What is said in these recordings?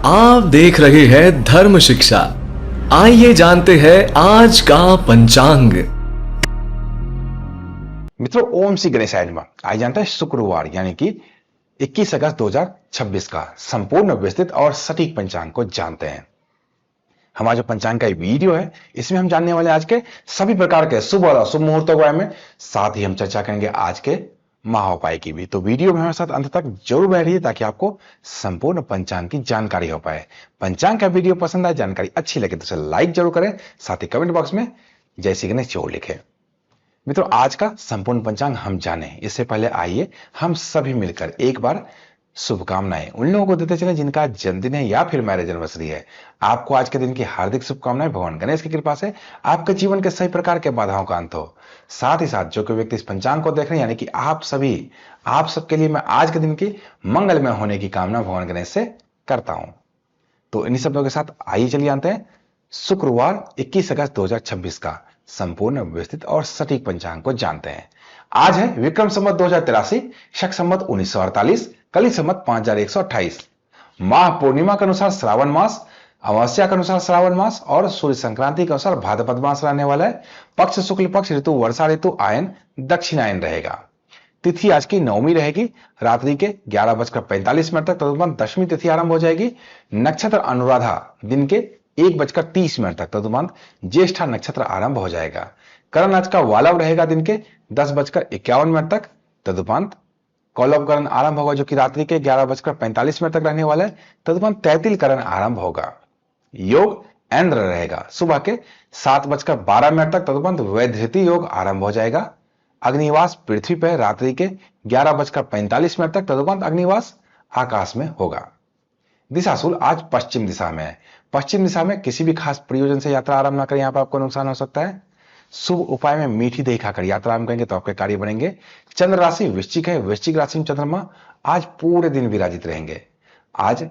आप देख रहे हैं धर्म शिक्षा। आइए जानते हैं आज का पंचांग। मित्रों, ओम श्री गणेशाय नमः। आज जानते हैं शुक्रवार यानी कि 21 अगस्त 2026 का संपूर्ण विस्तृत और सटीक पंचांग को जानते हैं। हमारा जो पंचांग का वीडियो है इसमें हम जानने वाले आज के सभी प्रकार के शुभ और अशुभ मुहूर्तों के बारे में, साथ ही हम चर्चा करेंगे आज के महाउपाय की भी। तो वीडियो में हमारे साथ अंत तक जरूर बैठिए ताकि आपको संपूर्ण पंचांग की जानकारी हो पाए। पंचांग का वीडियो पसंद आए, जानकारी अच्छी लगे तो उसे लाइक जरूर करें, साथ ही कमेंट बॉक्स में जय श्री गणेश जरूर लिखें। मित्रों, आज का संपूर्ण पंचांग हम जाने इससे पहले आइए हम सभी मिलकर एक बार शुभकामनाएं उन लोगों को देते चले जिनका जन्मदिन है या फिर मैरिज एनिवर्सरी है। आपको आज के दिन की हार्दिक शुभकामनाएं। भगवान गणेश की कृपा से आपके जीवन के सही प्रकार के बाधाओं का अंत हो। साथ ही साथ जो कोई व्यक्ति इस पंचांग को देख रहे हैं यानी कि आप सबके लिए मैं आज के दिन की मंगलमय होने की कामना भगवान गणेश से करता हूं। तो इन्हीं शब्दों के साथ आइए चलिए जानते हैं शुक्रवार 21 अगस्त 2026 का संपूर्ण विस्तृत और सटीक पंचांग को जानते हैं। आज है विक्रम संवत 2083, शक संवत 1948, कली संवत 5128। माह पूर्णिमा के अनुसार श्रावण मास, अमावस्या के अनुसार श्रावण मास और सूर्य संक्रांति के अनुसार भाद्रपद मास रहने वाला है। पक्ष शुक्ल पक्ष, ऋतु वर्षा ऋतु, आयन दक्षिणायन रहेगा। तिथि आज की नवमी रहेगी, रात्रि के 11:45 तक, तदुपरांत दशमी तिथि आरंभ हो जाएगी। नक्षत्र अनुराधा दिन के 1:30 तक, तदुपरांत ज्येष्ठा नक्षत्र आरंभ हो जाएगा। करण आज का वालव रहेगा दिन के 10:51 तक, तदुपरांत कौलव करण आरंभ होगा जो कि रात्रि के 11:45 तक रहने वाला है। तदुपरांत तैतिल करण आरंभ होगा। योग ऐन्द्र रहेगा सुबह के 7:12 तक, तदुपरांत वैधृति योग आरंभ हो जाएगा। अग्निवास पृथ्वी पर रात्रि के 11:45 तक, तदुपरांत अग्निवास आकाश में होगा। दिशाशूल आज पश्चिम दिशा में है। पश्चिम दिशा में किसी भी खास प्रयोजन से यात्रा आरंभ न करें, यहां पर आपको नुकसान हो सकता है। शुभ उपाय में मीठी दही खाकर यात्रा आरंभ करेंगे तो आपके कार्य बनेंगे। चंद्र राशि वृश्चिक है, वृश्चिक राशि में चंद्रमा आज पूरे दिन विराजित रहेंगे। आज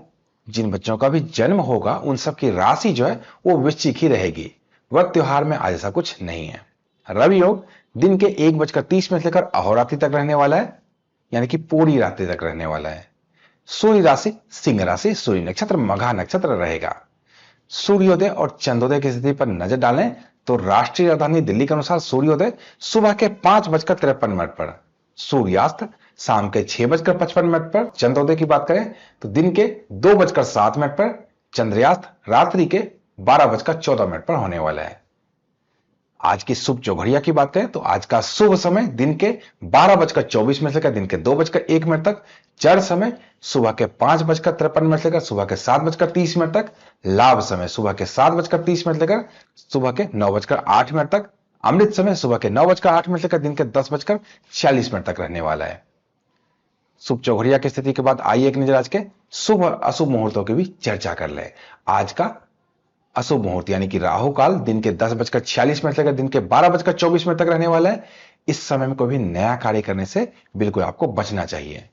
जिन बच्चों का भी जन्म होगा उन सबकी राशि जो है वो वृश्चिक ही रहेगी। व्रत त्योहार में आज ऐसा कुछ नहीं है। रवि योग दिन के 1:30 से लेकर अहोरात्रि तक रहने वाला है, यानी कि पूरी रात्रि तक रहने वाला है। सूर्य राशि सिंह राशि, सूर्य नक्षत्र मघा नक्षत्र रहेगा। सूर्योदय और चंद्रोदय की स्थिति पर नजर डालें तो राष्ट्रीय राजधानी दिल्ली के अनुसार सूर्योदय सुबह के 5:53 पर, सूर्यास्त शाम के 6:55 पर। चंद्रोदय की बात करें तो दिन के 2:07 पर, चंद्रयास्त रात्रि के 12:14 पर होने वाला है। आज की शुभ चौघड़िया की बात करें तो आज का शुभ समय दिन के 12:24 से लेकर दिन के 2:01 तक। चर समय सुबह के 5:53 से लेकर सुबह के 7:30 तक। लाभ समय सुबह के 7:30 से लेकर सुबह के 9:08 तक। अमृत समय सुबह के 9:08 से लेकर दिन के 10:46 तक रहने वाला है। शुभ चौघड़िया की स्थिति के बाद आइए एक नजर आज के शुभ और अशुभ मुहूर्तों की भी चर्चा कर ले। आज का अशुभ मुहूर्त यानी कि राहु काल दिन के 10:46 से लेकर दिन के 12:24 तक रहने वाला है। इस समय में कोई भी नया कार्य करने से बिल्कुल आपको बचना चाहिए।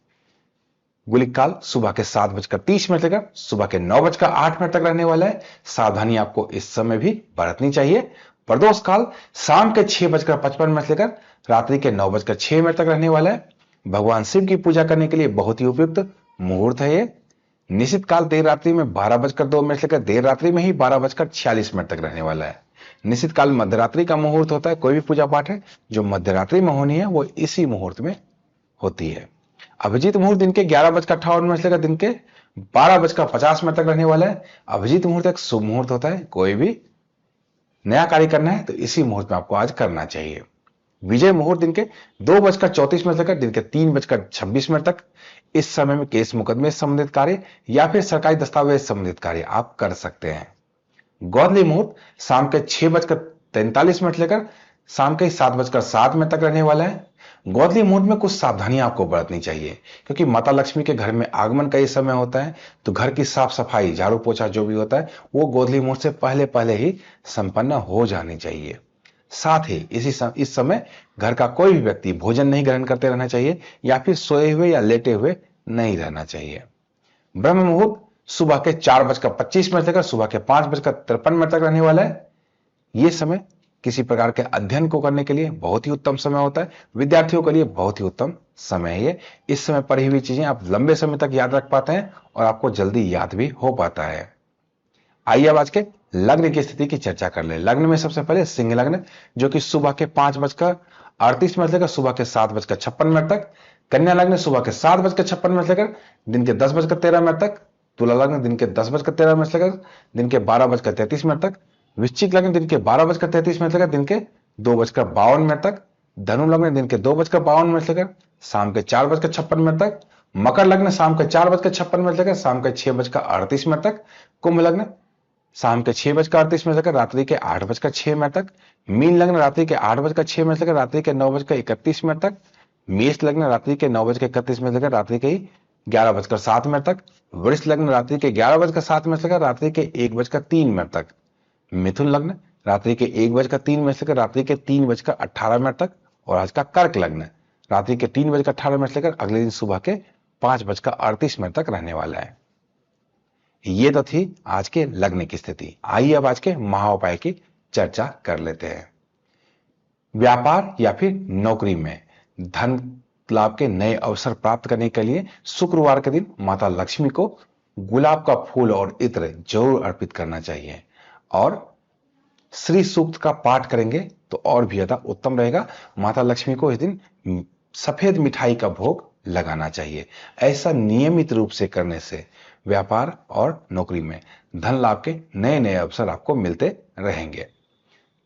गुलिक काल सुबह के 7:30 से लेकर सुबह के 9:08 तक रहने वाला है। सावधानी आपको इस समय भी बरतनी चाहिए। प्रदोष काल शाम के 6:55 से लेकर रात्रि के 9:06 तक रहने वाला है। भगवान शिव की पूजा करने के लिए बहुत ही उपयुक्त मुहूर्त है ये। निश्चित काल देर रात्रि में 12:02 से लेकर देर रात्रि में ही 12:46 तक रहने वाला है। निश्चित काल मध्यरात्रि का मुहूर्त होता है। कोई भी पूजा पाठ है जो मध्यरात्रि में होनी है वो इसी मुहूर्त में होती है। अभिजीत मुहूर्त दिन के 11:58 से लेकर दिन के 12:50 तक रहने वाला है। अभिजीत मुहूर्त एक शुभ मुहूर्त होता है। कोई भी नया कार्य करना है तो इसी मुहूर्त में आपको आज करना चाहिए। विजय मुहूर्त दिन के 2:34 से लेकर दिन के 3:26 तक। इस समय में केस मुकदमे से संबंधित कार्य या फिर सरकारी दस्तावेज संबंधित कार्य आप कर सकते हैं। गोधली मुहूर्त शाम के 6:43 से लेकर शाम के 7:07 तक रहने वाला है। गोधली मुहूर्त में कुछ सावधानियां आपको बरतनी चाहिए क्योंकि माता लक्ष्मी के घर में आगमन का ये समय होता है, तो घर की साफ सफाई झाड़ू पोछा जो भी होता है वो गोधली मुहूर्त से पहले पहले ही संपन्न हो जानी चाहिए। साथ ही इस समय घर का कोई भी व्यक्ति भोजन नहीं ग्रहण करते रहना चाहिए या फिर सोए हुए या लेटे हुए नहीं रहना चाहिए। ब्रह्म मुहूर्त सुबह के 4:25 से लेकर सुबह के 5:53 तक रहने वाला है। यह समय किसी प्रकार के अध्ययन को करने के लिए बहुत ही उत्तम समय होता है। विद्यार्थियों के लिए बहुत ही उत्तम समय है ये। इस समय पढ़ी हुई चीजें आप लंबे समय तक याद रख पाते हैं और आपको जल्दी याद भी हो पाता है। आइए अब आज के लग्न की स्थिति की चर्चा कर ले। लग्न में सबसे पहले सिंह लग्न, जो कि सुबह के 5:38 से लेकर सुबह के 7:56 तक। कन्या लग्न सुबह के 7:56 से लेकर दिन के 10:13 तक। तुला लग्न दिन के 10:13 से लेकर दिन के 12:33 तक। वृश्चिक लग्न दिन के 12:33 से लेकर दिन के 2:52 तक। धनु लग्न दिन के 2:52 से लेकर शाम के 4:56 तक। मकर लग्न शाम के 4:56 से लेकर शाम के 6:38 तक। कुंभ लग्न शाम के 6:38 से लेकर रात्रि के 8:06 तक। मीन लग्न रात्रि के 8:06 से लेकर रात्रि के 9:31 तक। मेष लग्न रात्रि के 9:31 से लेकर रात्रि के 11:07 तक। वृष लग्न रात्रि के 11:07 से लेकर रात्रि के 1:03 तक। मिथुन लग्न रात्रि के 1:03 से लेकर रात्रि के 3:18 तक। और आज का कर्क लग्न रात्रि के 3:18 से लेकर अगले दिन सुबह के 5:38 तक रहने वाला है। ये तो थी आज के लग्न की स्थिति। आइए अब आज के महाउपाय की चर्चा कर लेते हैं। व्यापार या फिर नौकरी में धन लाभ के नए अवसर प्राप्त करने के लिए शुक्रवार के दिन माता लक्ष्मी को गुलाब का फूल और इत्र जरूर अर्पित करना चाहिए। और श्री सूक्त का पाठ करेंगे तो और भी ज्यादा उत्तम रहेगा। माता लक्ष्मी को इस दिन सफेद मिठाई का भोग लगाना चाहिए। ऐसा नियमित रूप से करने से व्यापार और नौकरी में धन लाभ के नए नए अवसर आपको मिलते रहेंगे।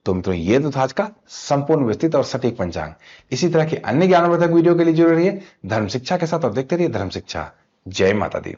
तो मित्रों, ये तो था आज का संपूर्ण विस्तृत और सटीक पंचांग। इसी तरह की अन्य ज्ञानवर्धक वीडियो के लिए जुड़े रहिए धर्म शिक्षा के साथ और देखते रहिए धर्म शिक्षा। जय माता दी।